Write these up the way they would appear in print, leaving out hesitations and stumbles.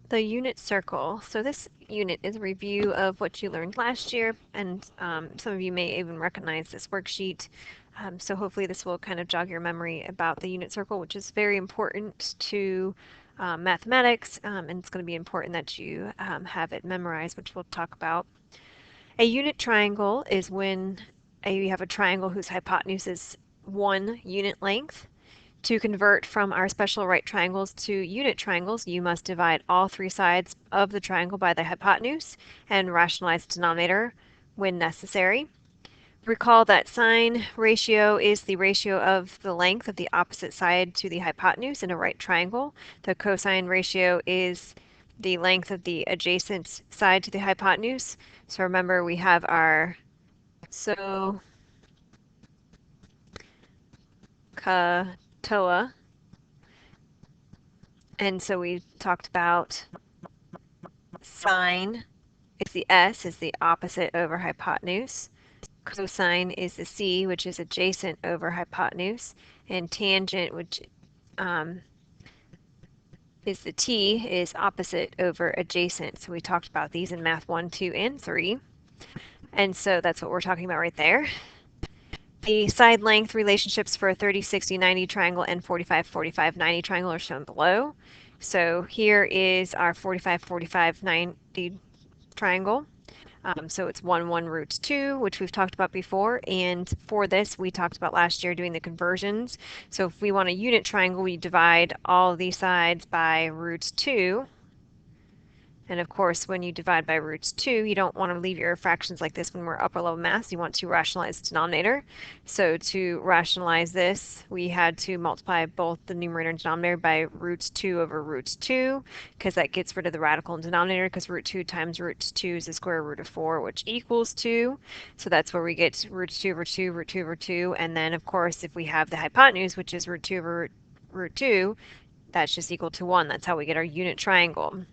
The unit circle. So this unit is a review of what you learned last year, and some of you may even recognize this worksheet. So hopefully this will kind of jog your memory about the unit circle, which is very important to mathematics, and it's going to be important that you have it memorized, which we'll talk about. A unit triangle is when you have a triangle whose hypotenuse is 1 unit length. To convert from our special right triangles to unit triangles, you must divide all 3 sides of the triangle by the hypotenuse and rationalize the denominator when necessary. Recall that sine ratio is the ratio of the length of the opposite side to the hypotenuse in a right triangle. The cosine ratio is the length of the adjacent side to the hypotenuse. So remember, we have our SOHCAHTOA. And so we talked about sine is the S, is the opposite over hypotenuse. Cosine is the C, which is adjacent over hypotenuse. And tangent, which is the T, is opposite over adjacent. So we talked about these in Math 1, 2, and 3. And so that's what we're talking about right there. The side length relationships for a 30, 60, 90 triangle and 45, 45, 90 triangle are shown below. So here is our 45, 45, 90 triangle. So it's 1, 1 root 2, which we've talked about before. And for this, we talked about last year doing the conversions. So if we want a unit triangle, we divide all of these sides by root 2. And of course, when you divide by roots 2, you don't want to leave your fractions like this when we're upper level math. You want to rationalize the denominator. So to rationalize this, we had to multiply both the numerator and denominator by roots 2 over roots 2, because that gets rid of the radical in denominator, because root 2 times root 2 is the square root of 4, which equals 2. So that's where we get root 2 over 2, root 2 over 2. And then, of course, if we have the hypotenuse, which is root 2 over root 2, that's just equal to 1. That's how we get our unit triangle.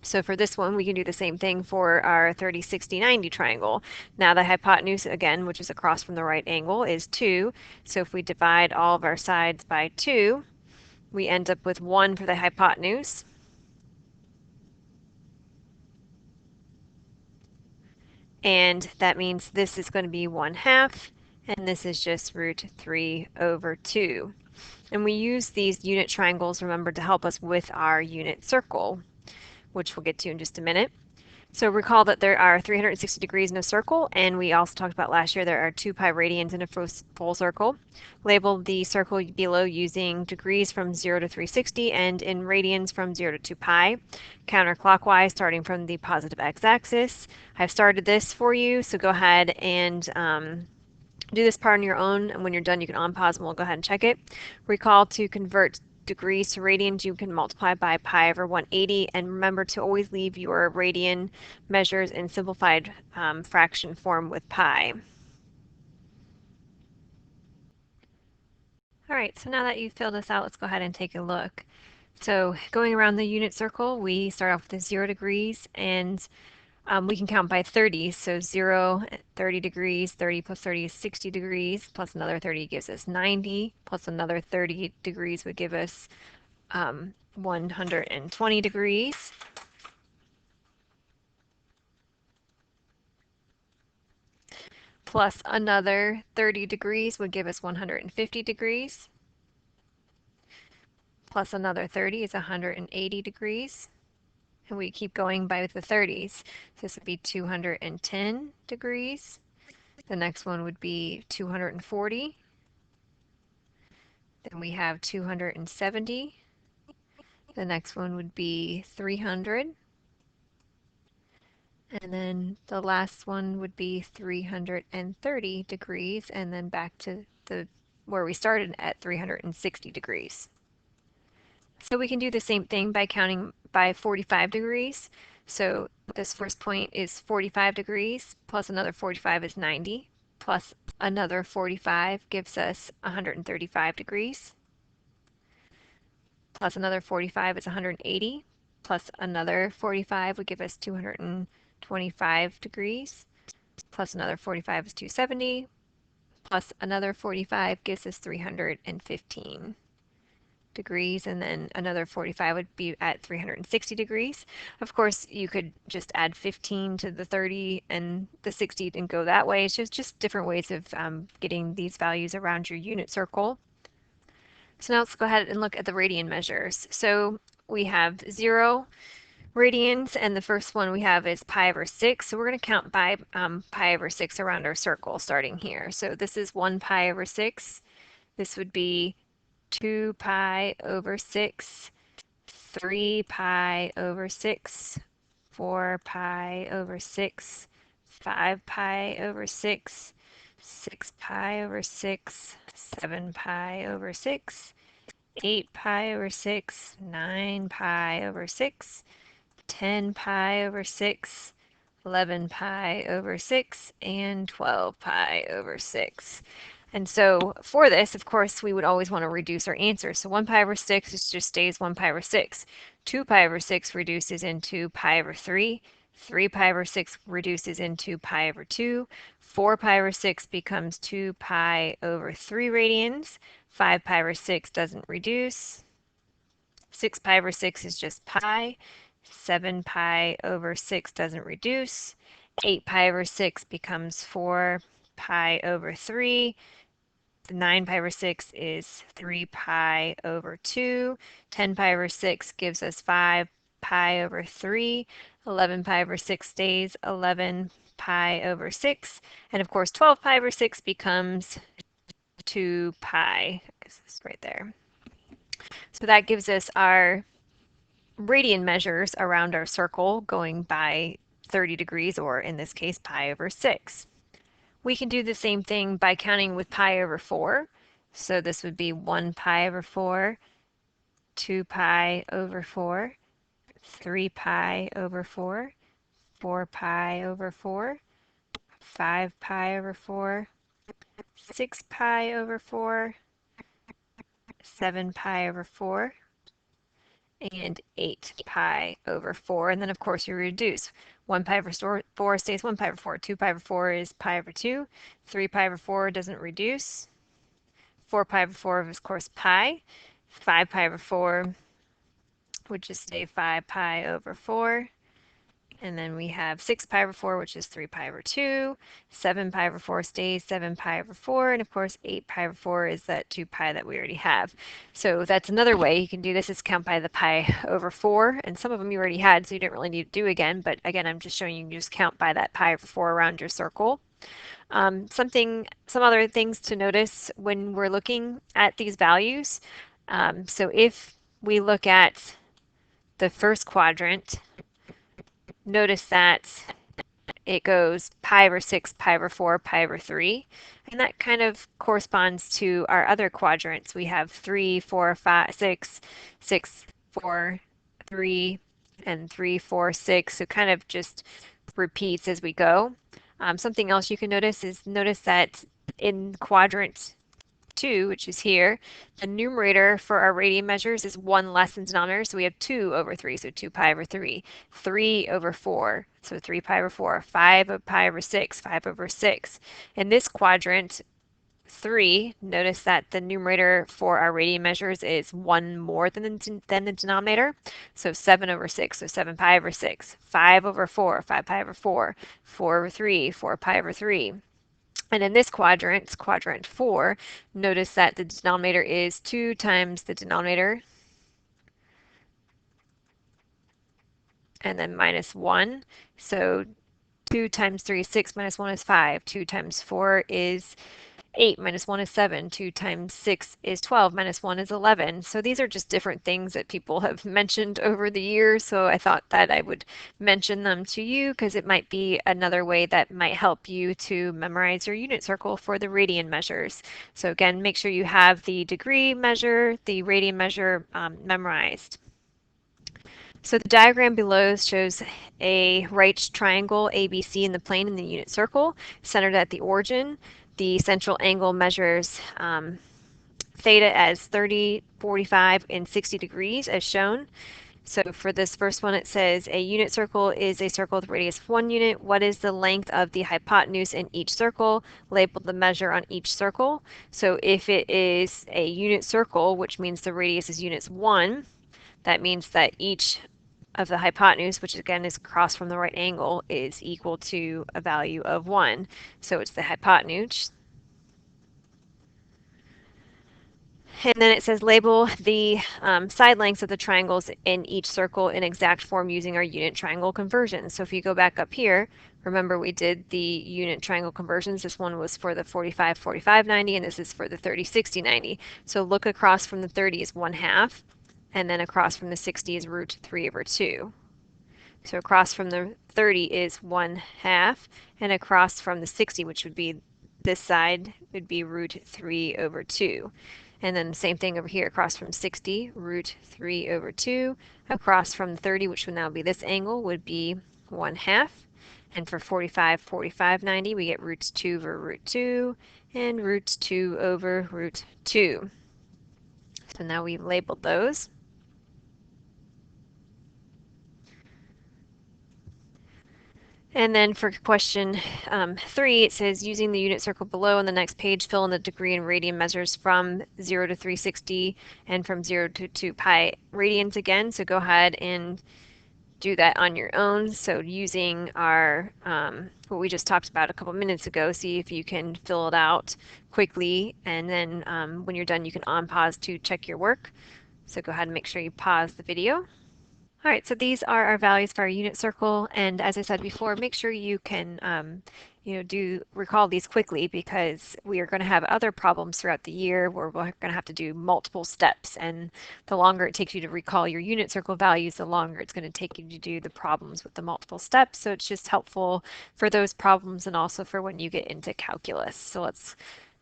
So for this one, we can do the same thing for our 30, 60, 90 triangle. Now the hypotenuse, again, which is across from the right angle, is 2. So if we divide all of our sides by 2, we end up with 1 for the hypotenuse. And that means this is going to be 1/2, and this is just root 3 over 2. And we use these unit triangles, remember, to help us with our unit circle, which we'll get to in just a minute. So recall that there are 360 degrees in a circle, and we also talked about last year there are 2 pi radians in a full circle. Label the circle below using degrees from 0 to 360 and in radians from 0 to 2 pi, counterclockwise starting from the positive x-axis. I've started this for you, so go ahead and do this part on your own, and when you're done you can unpause and we'll go ahead and check it. Recall to convert degrees to radians, you can multiply by pi over 180, and remember to always leave your radian measures in simplified fraction form with pi. All right, so now that you've filled this out, let's go ahead and take a look. So going around the unit circle, we start off with 0 degrees, and we can count by 30. So 0, 30 degrees, 30 plus 30 is 60 degrees, plus another 30 gives us 90, plus another 30 degrees would give us 120 degrees. Plus another 30 degrees would give us 150 degrees. Plus another 30 is 180 degrees. And we keep going by the 30s. So this would be 210 degrees. The next one would be 240. Then we have 270. The next one would be 300. And then the last one would be 330 degrees, and then back to where we started at 360 degrees. So we can do the same thing by counting by 45 degrees. So this first point is 45 degrees, plus another 45 is 90, plus another 45 gives us 135 degrees, plus another 45 is 180, plus another 45 would give us 225 degrees, plus another 45 is 270, plus another 45 gives us 315 degrees, and then another 45 would be at 360 degrees. Of course, you could just add 15 to the 30 and the 60 and go that way. It's just different ways of getting these values around your unit circle. So now let's go ahead and look at the radian measures. So we have 0 radians, and the first one we have is pi over 6. So we're going to count by pi over 6 around our circle starting here. So this is 1 pi over 6. This would be 2 pi over 6, 3 pi over 6, 4 pi over 6, 5 pi over 6, 6 pi over 6, 7 pi over 6, 8 pi over 6, 9 pi over 6, 10 pi over 6, 11 pi over 6, and 12 pi over 6. And so for this, of course, we would always want to reduce our answer. So 1 pi over 6 just stays 1 pi over 6. 2 pi over 6 reduces into pi over 3. 3 pi over 6 reduces into pi over 2. 4 pi over 6 becomes 2 pi over 3 radians. 5 pi over 6 doesn't reduce. 6 pi over 6 is just pi. 7 pi over 6 doesn't reduce. 8 pi over 6 becomes 4 pi over 3. 9 pi over 6 is 3 pi over 2. 10 pi over 6 gives us 5 pi over 3. 11 pi over 6 stays 11 pi over 6. And of course, 12 pi over 6 becomes 2 pi. I guess it's right there. So that gives us our radian measures around our circle going by 30 degrees, or in this case, pi over 6. We can do the same thing by counting with pi over 4. So this would be 1 pi over 4, 2 pi over 4, 3 pi over 4, 4 pi over 4, 5 pi over 4, 6 pi over 4, 7 pi over 4, and 8 pi over 4. And then, of course, you reduce. 1 pi over 4 stays 1 pi over 4. 2 pi over 4 is pi over 2. 3 pi over 4 doesn't reduce. 4 pi over 4 is, of course, pi. 5 pi over 4 would just stay 5 pi over 4. And then we have 6 pi over 4, which is 3 pi over 2. 7 pi over 4 stays 7 pi over 4. And of course, 8 pi over 4 is that 2 pi that we already have. So that's another way you can do this, is count by the pi over 4. And some of them you already had, so you didn't really need to do again. But again, I'm just showing you just count by that pi over 4 around your circle. Some other things to notice when we're looking at these values. So if we look at the first quadrant, notice that it goes pi over 6, pi over 4, pi over 3. And that kind of corresponds to our other quadrants. We have 3, 4, 5, 6, 6, 4, 3, and 3, 4, 6. So kind of just repeats as we go. Something else you can notice is that in quadrant 2, which is here, the numerator for our radian measures is 1 less than denominator, so we have 2 over 3, so 2 pi over 3, 3 over 4, so 3 pi over 4, 5 pi over 6, 5 over 6. In this quadrant 3, notice that the numerator for our radian measures is 1 more than the denominator, so 7 over 6, so 7 pi over 6, 5 over 4, 5 pi over 4, 4 over 3, 4 pi over 3. And in this quadrant, quadrant 4, notice that the denominator is 2 times the denominator, and then minus 1. So 2 times 3 is 6, minus 1 is 5. 2 times 4 is 8, minus 1 is 7. 2 times 6 is 12, minus 1 is 11. So these are just different things that people have mentioned over the years. So I thought that I would mention them to you because it might be another way that might help you to memorize your unit circle for the radian measures. So again, make sure you have the degree measure, the radian measure memorized. So the diagram below shows a right triangle ABC in the plane in the unit circle, centered at the origin. The central angle measures theta as 30, 45, and 60 degrees as shown. So for this first one, it says a unit circle is a circle with radius of 1 unit. What is the length of the hypotenuse in each circle? Label the measure on each circle. So if it is a unit circle, which means the radius is units 1, that means that each of the hypotenuse, which again is across from the right angle, is equal to a value of 1. So it's the hypotenuse. And then it says label the side lengths of the triangles in each circle in exact form using our unit triangle conversions. So if you go back up here, remember we did the unit triangle conversions. This one was for the 45, 45, 90, and this is for the 30, 60, 90. So look across from the 30 is 1/2, and then across from the 60 is root 3/2. So across from the 30 is 1/2, and across from the 60, which would be this side, would be root 3/2. And then the same thing over here, across from 60, root 3/2. Across from 30, which would now be this angle, would be 1/2. And for 45, 45, 90, we get root 2/2 and root 2/2. So now we've labeled those. And then for question 3, it says using the unit circle below on the next page, fill in the degree and radian measures from 0 to 360 and from 0 to 2 pi radians again. So go ahead and do that on your own. So using our what we just talked about a couple minutes ago, see if you can fill it out quickly, and then when you're done, you can pause to check your work. So go ahead and make sure you pause the video. All right, so these are our values for our unit circle, and as I said before, make sure you can recall these quickly, because we are going to have other problems throughout the year where we're going to have to do multiple steps, and the longer it takes you to recall your unit circle values, the longer it's going to take you to do the problems with the multiple steps. So it's just helpful for those problems and also for when you get into calculus. So let's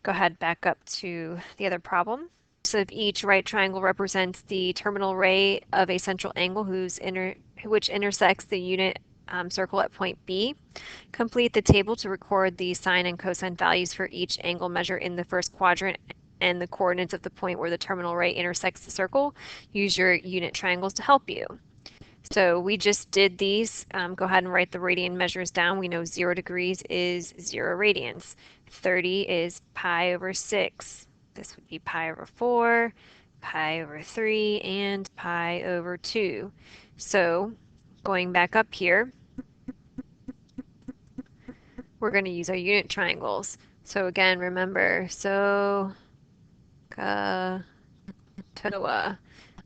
go ahead back up to the other problem. So if each right triangle represents the terminal ray of a central angle which intersects the unit circle at point B, complete the table to record the sine and cosine values for each angle measure in the first quadrant and the coordinates of the point where the terminal ray intersects the circle. Use your unit triangles to help you. So we just did these. Go ahead and write the radian measures down. We know 0 degrees is 0 radians. 30 is pi/6. This would be pi/4, pi/3, and pi/2. So going back up here, we're going to use our unit triangles. So again, remember, TOA.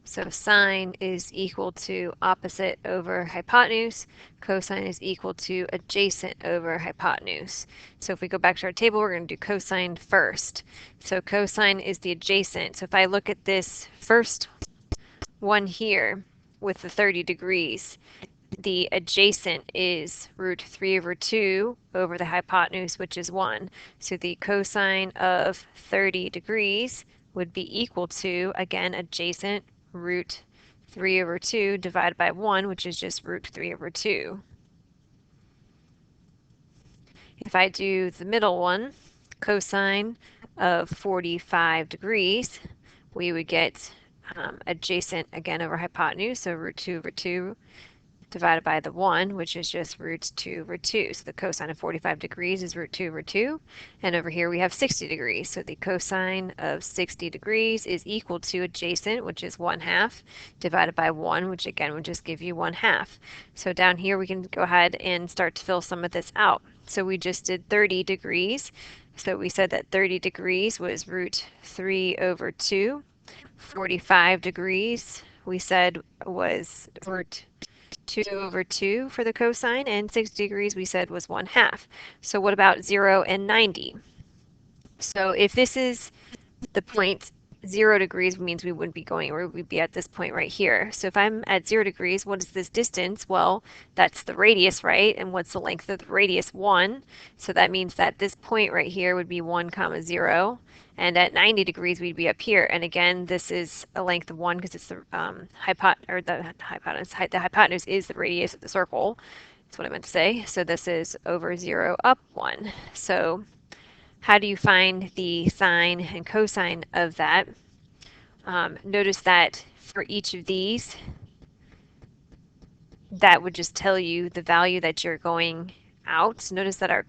So sine is equal to opposite over hypotenuse. Cosine is equal to adjacent over hypotenuse. So if we go back to our table, we're going to do cosine first. So cosine is the adjacent. So if I look at this first one here with the 30 degrees, the adjacent is root 3/2 over the hypotenuse, which is 1. So the cosine of 30 degrees would be equal to, again, adjacent root 3/2 divided by 1, which is just root 3/2. If I do the middle one, cosine of 45 degrees, we would get adjacent again over hypotenuse, so root 2/2 divided by the 1, which is just root 2/2. So the cosine of 45 degrees is root 2/2. And over here we have 60 degrees. So the cosine of 60 degrees is equal to adjacent, which is 1/2, divided by 1, which again would just give you 1/2. So down here we can go ahead and start to fill some of this out. So we just did 30 degrees. So we said that 30 degrees was root 3/2. 45 degrees we said was root 2/2 for the cosine, and 60 degrees we said was 1/2. So what about 0 and 90? So if this is the point 0 degrees, means we wouldn't be going anywhere. We'd be at this point right here. So if I'm at 0 degrees, what is this distance? Well, that's the radius, right? And what's the length of the radius? 1. So that means that this point right here would be 1, 0. And at 90 degrees, we'd be up here. And again, this is a length of 1 because it's the hypotenuse. The hypotenuse is the radius of the circle. That's what I meant to say. So this is over 0 up 1. So how do you find the sine and cosine of that? Notice that for each of these, that would just tell you the value that you're going out. So notice that our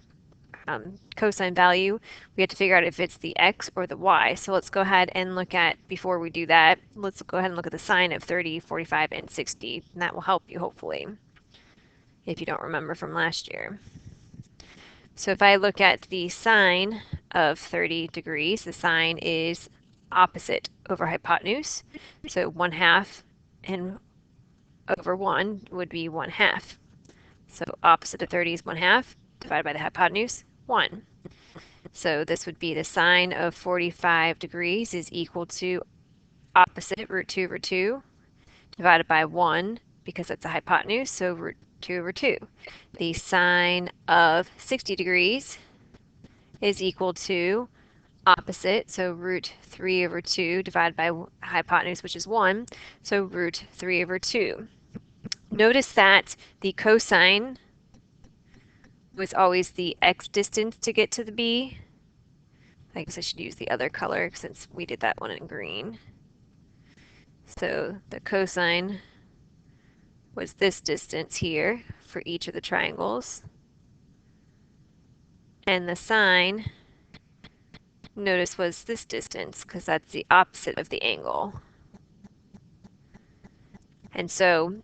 cosine value, we have to figure out if it's the x or the y. So let's go ahead and look at, before we do that, let's go ahead and look at the sine of 30, 45, and 60. And that will help you, hopefully, if you don't remember from last year. So if I look at the sine of 30 degrees, the sine is opposite over hypotenuse. So 1/2 and over 1 would be 1/2. So opposite of 30 is 1/2, divided by the hypotenuse, 1. So this would be the sine of 45 degrees is equal to opposite root 2 over 2 divided by 1, because that's a hypotenuse, so root 2 over 2. The sine of 60 degrees is equal to opposite, so root 3 over 2 divided by hypotenuse, which is 1, so root 3 over 2. Notice that the cosine was always the x distance to get to the b. I guess I should use the other color since we did that one in green. So the cosine was this distance here for each of the triangles. And the sine, notice, was this distance because that's the opposite of the angle. And so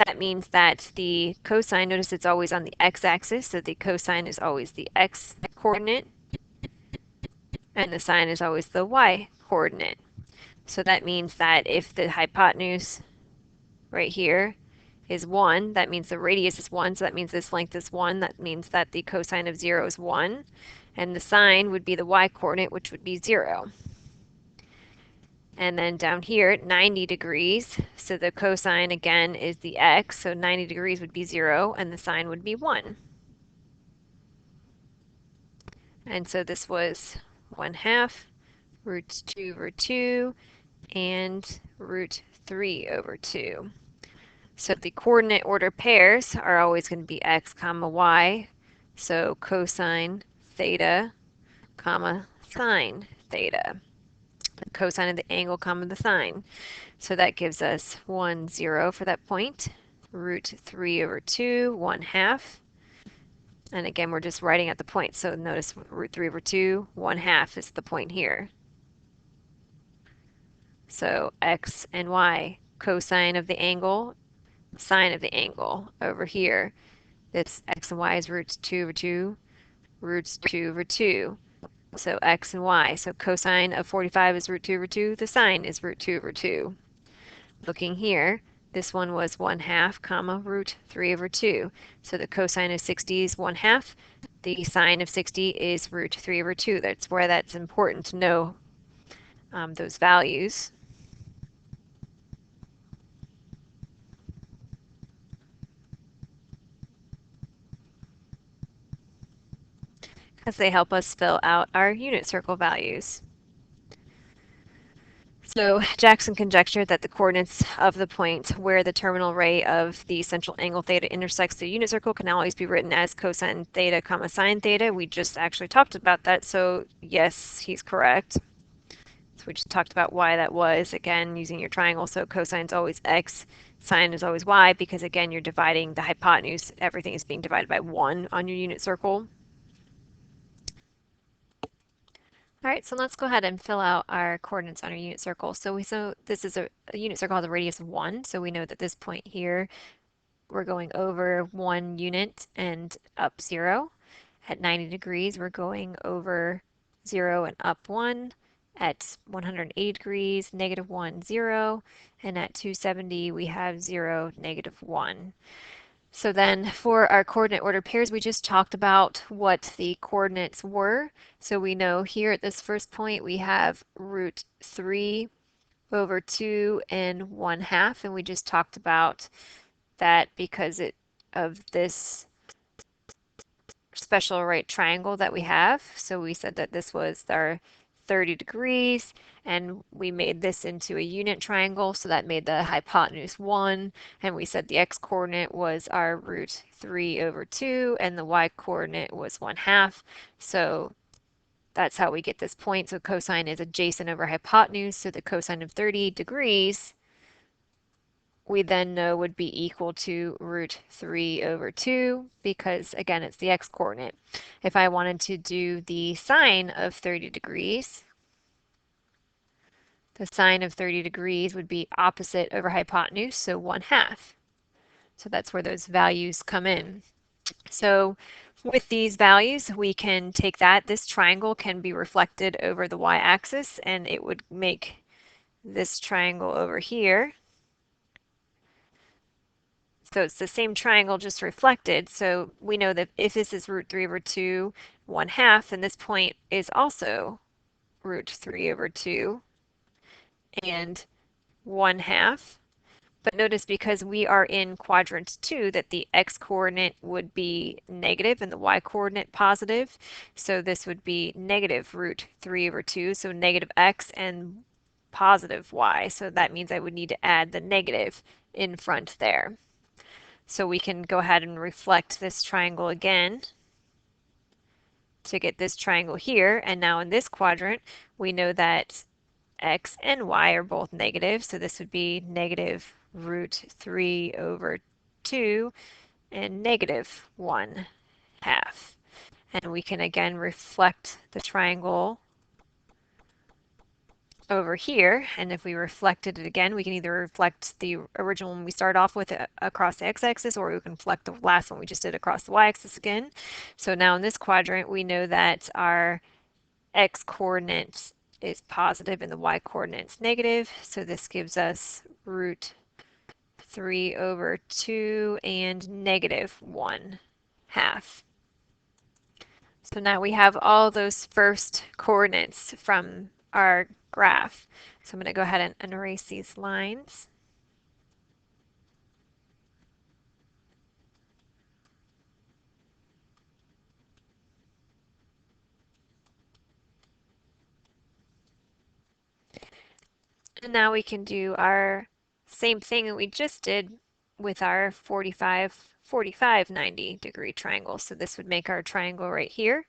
that means that the cosine, notice it's always on the x-axis, so the cosine is always the x-coordinate, and the sine is always the y-coordinate. So that means that if the hypotenuse right here is 1, that means the radius is 1, so that means this length is 1. That means that the cosine of 0 is 1, and the sine would be the y-coordinate, which would be 0. And then down here, 90 degrees, so the cosine again is the x, so 90 degrees would be 0, and the sine would be 1. And so this was 1/2 root 2 over 2 and root 3 over 2. So the coordinate order pairs are always going to be x comma y. So cosine theta comma sine theta. The cosine of the angle comma the sine. So that gives us 1, 0 for that point. Root 3 over 2, 1/2. And again, we're just writing at the point. So notice root 3 over 2, 1/2 is the point here. So x and y, cosine of the angle, sine of the angle over here. This x and y is roots 2 over 2, roots 2 over 2. So x and y. So cosine of 45 is root 2 over 2. The sine is root 2 over 2. Looking here, this one was 1/2 comma root 3 over 2. So the cosine of 60 is 1/2. The sine of 60 is root 3 over 2. That's where that's important to know those values. Because they help us fill out our unit circle values. So Jackson conjectured that the coordinates of the point where the terminal ray of the central angle theta intersects the unit circle can always be written as cosine theta comma sine theta. We just actually talked about that, so yes, he's correct. So we just talked about why that was, again, using your triangle. So cosine is always x, sine is always y, because again, you're dividing the hypotenuse. Everything is being divided by 1 on your unit circle. All right, so let's go ahead and fill out our coordinates on our unit circle. So this is a unit circle has a radius of 1, so we know that this point here, we're going over 1 unit and up 0. At 90 degrees, we're going over 0 and up 1. At 180 degrees, -1, 0. And at 270, we have 0, -1. So then for our coordinate order pairs, we just talked about what the coordinates were. So we know here at this first point, we have root 3 over 2 and 1/2. And we just talked about that because of this special right triangle that we have. So we said that this was our 30 degrees, and we made this into a unit triangle, so that made the hypotenuse 1, and we said the x-coordinate was our root 3 over 2, and the y-coordinate was 1/2, so that's how we get this point. So cosine is adjacent over hypotenuse, so the cosine of 30 degrees we then know would be equal to root 3 over 2 because, again, it's the x-coordinate. If I wanted to do the sine of 30 degrees, the sine of 30 degrees would be opposite over hypotenuse, so 1/2. So that's where those values come in. So with these values, we can take that. This triangle can be reflected over the y-axis, and it would make this triangle over here. So it's the same triangle, just reflected. So we know that if this is root 3 over 2, 1/2, then this point is also root 3 over 2 and 1/2. But notice because we are in quadrant 2 that the x-coordinate would be negative and the y-coordinate positive. So this would be negative root 3 over 2, so negative x and positive y. So that means I would need to add the negative in front there. So we can go ahead and reflect this triangle again to get this triangle here. And now in this quadrant, we know that x and y are both negative. So this would be negative root 3 over 2 and negative 1/2. And we can again reflect the triangle over here, and if we reflected it again, we can either reflect the original one we started off with across the x-axis, or we can reflect the last one we just did across the y-axis again. So now in this quadrant, we know that our x-coordinate is positive and the y-coordinate is negative, so this gives us root 3 over 2 and negative 1/2. So now we have all those first coordinates from our graph. So I'm going to go ahead and erase these lines. And now we can do our same thing that we just did with our 45, 90 degree triangle. So this would make our triangle right here.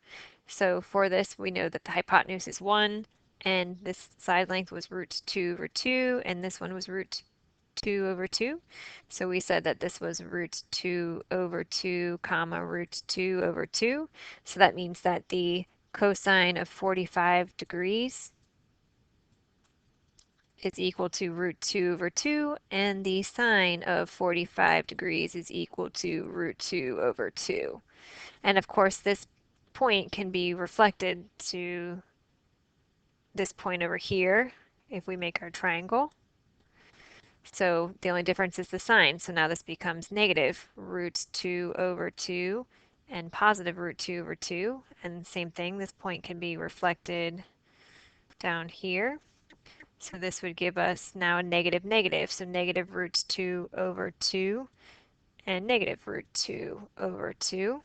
So for this, we know that the hypotenuse is 1, and this side length was root 2 over 2, and this one was root 2 over 2. So we said that this was root 2 over 2 comma root 2 over 2. So that means that the cosine of 45 degrees is equal to root 2 over 2, and the sine of 45 degrees is equal to root 2 over 2. And of course, this point can be reflected to this point over here if we make our triangle. So the only difference is the sign. So now this becomes negative root 2 over 2 and positive root 2 over 2. And same thing, this point can be reflected down here. So this would give us now a negative negative. So negative root 2 over 2 and negative root 2 over 2.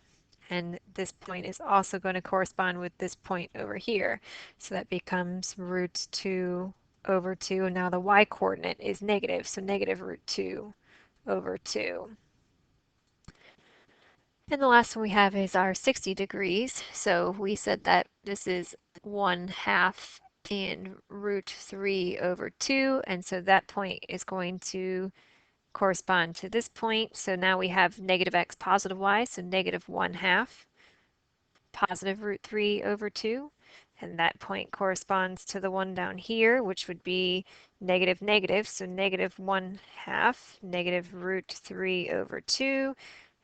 And this point is also going to correspond with this point over here. So that becomes root 2 over 2. And now the y-coordinate is negative, so negative root 2 over 2. And the last one we have is our 60 degrees. So we said that this is 1/2 in root 3 over 2. And so that point is going to correspond to this point. So now we have negative x, positive y, so negative 1/2 positive root 3 over 2. And that point corresponds to the one down here, which would be negative negative, so negative 1/2 negative root 3 over 2.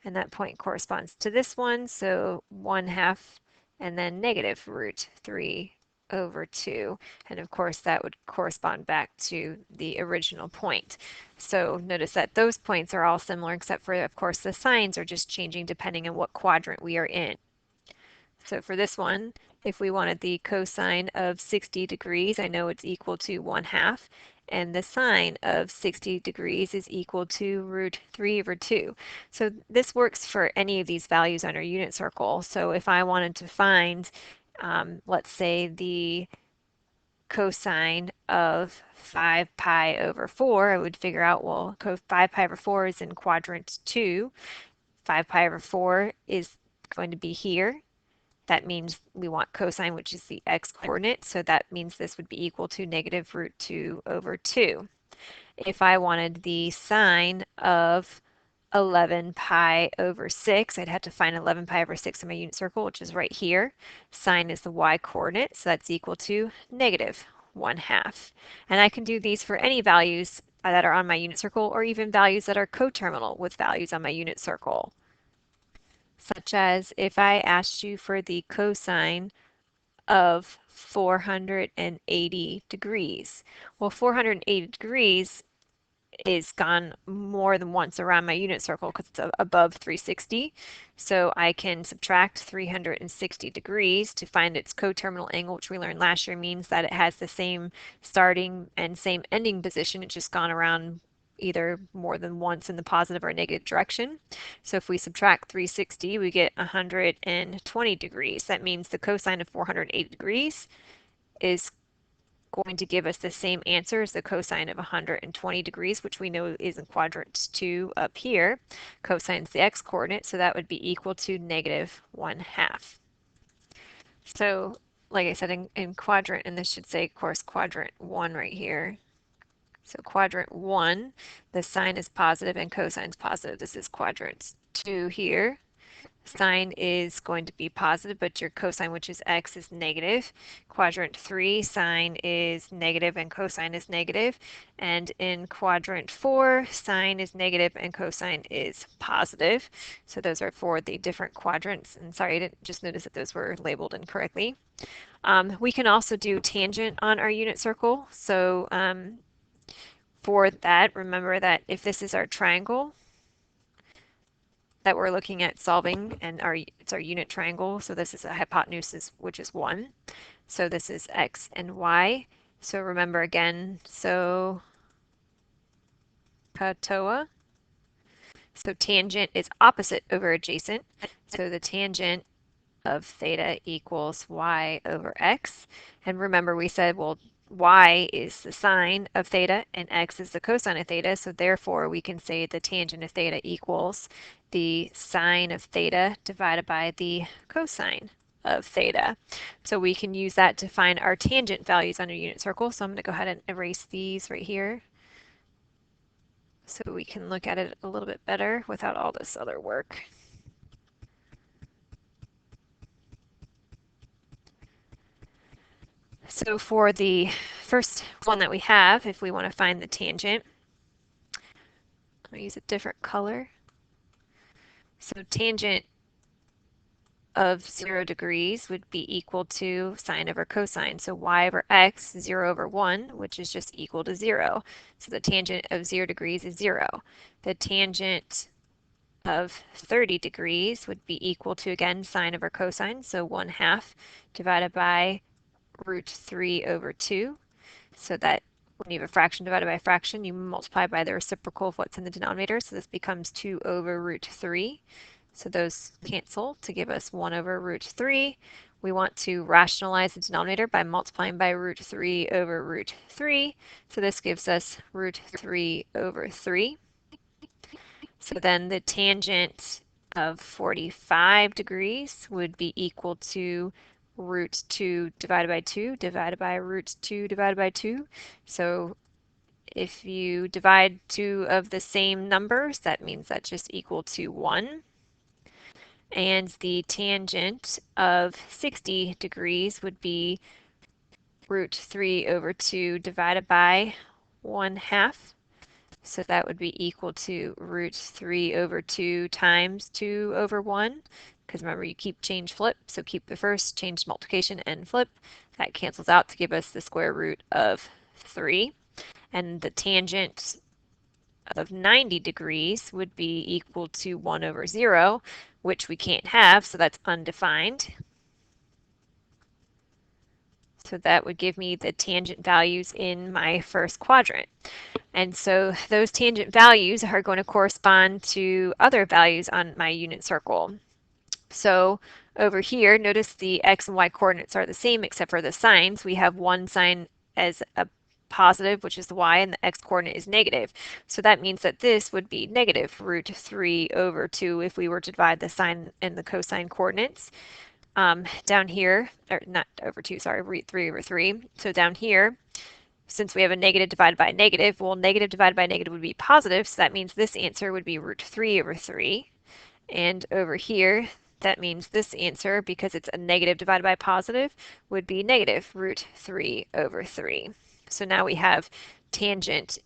And that point corresponds to this one, so 1/2 and then negative root 3 over 2. And of course, that would correspond back to the original point. So notice that those points are all similar, except for, of course, the signs are just changing depending on what quadrant we are in. So for this one, if we wanted the cosine of 60 degrees, I know it's equal to 1/2, and the sine of 60 degrees is equal to root 3 over 2. So this works for any of these values on our unit circle. So if I wanted to find, let's say, the cosine of 5 pi over 4, I would figure out, well, 5 pi over 4 is in quadrant 2. 5 pi over 4 is going to be here. That means we want cosine, which is the x-coordinate, so that means this would be equal to negative root 2 over 2. if I wanted the sine of 11 pi over 6, I'd have to find 11 pi over 6 in my unit circle, which is right here. Sine is the y coordinate, so that's equal to negative 1/2. And I can do these for any values that are on my unit circle, or even values that are coterminal with values on my unit circle. Such as if I asked you for the cosine of 480 degrees. Well, 480 degrees is gone more than once around my unit circle because it's above 360. So I can subtract 360 degrees to find its coterminal angle, which we learned last year means that it has the same starting and same ending position. It's just gone around either more than once in the positive or negative direction. So if we subtract 360, we get 120 degrees. That means the cosine of 480 degrees is going to give us the same answer as the cosine of 120 degrees, which we know is in quadrant 2 up here. Cosine's the x-coordinate, so that would be equal to negative 1/2. So, like I said, in quadrant, and this should say, of course, quadrant 1 right here. So quadrant 1, the sine is positive and cosine's positive. This is quadrant 2 here. Sine is going to be positive, but your cosine, which is x, is negative. Quadrant 3, sine is negative and cosine is negative. And in quadrant 4, sine is negative and cosine is positive. So those are for the different quadrants. And sorry, I didn't just notice that those were labeled incorrectly. We can also do tangent on our unit circle. So for that, remember that if this is our triangle, that we're looking at solving, and it's our unit triangle. So this is a hypotenuse, which is 1. So this is x and y. So remember again, so katoa. So tangent is opposite over adjacent. So the tangent of theta equals y over x. And remember we said, well, y is the sine of theta and x is the cosine of theta, so therefore we can say the tangent of theta equals the sine of theta divided by the cosine of theta. So we can use that to find our tangent values on a unit circle. So I'm going to go ahead and erase these right here so we can look at it a little bit better without all this other work. So for the first one that we have, if we want to find the tangent, I'll use a different color. So tangent of 0 degrees would be equal to sine over cosine. So y over x, 0 over 1, which is just equal to 0. So the tangent of 0 degrees is 0. The tangent of 30 degrees would be equal to, again, sine over cosine, so 1/2 divided by root 3 over 2. So that when you have a fraction divided by a fraction, you multiply by the reciprocal of what's in the denominator. So this becomes 2 over root 3. So those cancel to give us 1 over root 3. We want to rationalize the denominator by multiplying by root 3 over root 3. So this gives us root 3 over 3. So then the tangent of 45 degrees would be equal to root 2 divided by 2 divided by root 2 divided by 2. So if you divide two of the same numbers, that means that's just equal to 1. And the tangent of 60 degrees would be root 3 over 2 divided by 1/2. So that would be equal to root 3 over 2 times 2 over 1. Because remember, you keep change flip, so keep the first, change multiplication, and flip. That cancels out to give us the square root of 3. And the tangent of 90 degrees would be equal to 1 over 0, which we can't have, so that's undefined. So that would give me the tangent values in my first quadrant. And so those tangent values are going to correspond to other values on my unit circle. So over here, notice the x and y coordinates are the same except for the signs. We have one sign as a positive, which is the y, and the x coordinate is negative. So that means that this would be negative root 3 over 2 if we were to divide the sine and the cosine coordinates. Down here, or not over 2, sorry, root 3 over 3. So down here, since we have a negative divided by a negative, well, negative divided by negative would be positive, so that means this answer would be root 3 over 3. And over here, that means this answer, because it's a negative divided by a positive, would be negative root 3 over 3. So now we have tangent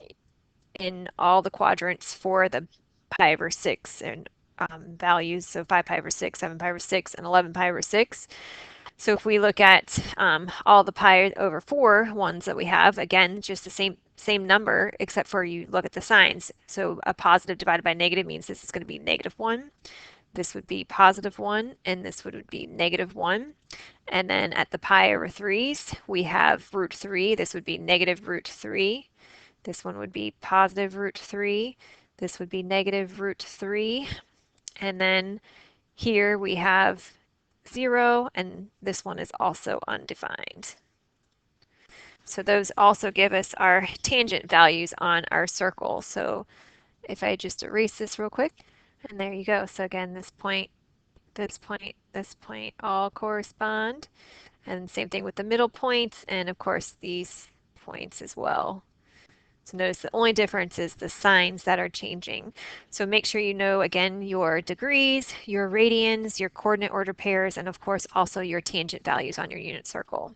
in all the quadrants for the pi over 6 and values, so 5 pi over 6, 7 pi over 6, and 11 pi over 6. So if we look at all the pi over 4 ones that we have, again, just the same number, except for you look at the signs. So a positive divided by negative means this is going to be -1. This would be +1, and this would be -1. And then at the pi over 3's, we have root 3. This would be negative root 3. This one would be positive root 3. This would be negative root 3. And then here we have 0, and this one is also undefined. So those also give us our tangent values on our circle. So if I just erase this real quick, and there you go. So again, this point, this point, this point all correspond. And same thing with the middle points, and of course these points as well. So notice the only difference is the signs that are changing. So make sure you know, again, your degrees, your radians, your coordinate order pairs, and of course also your tangent values on your unit circle.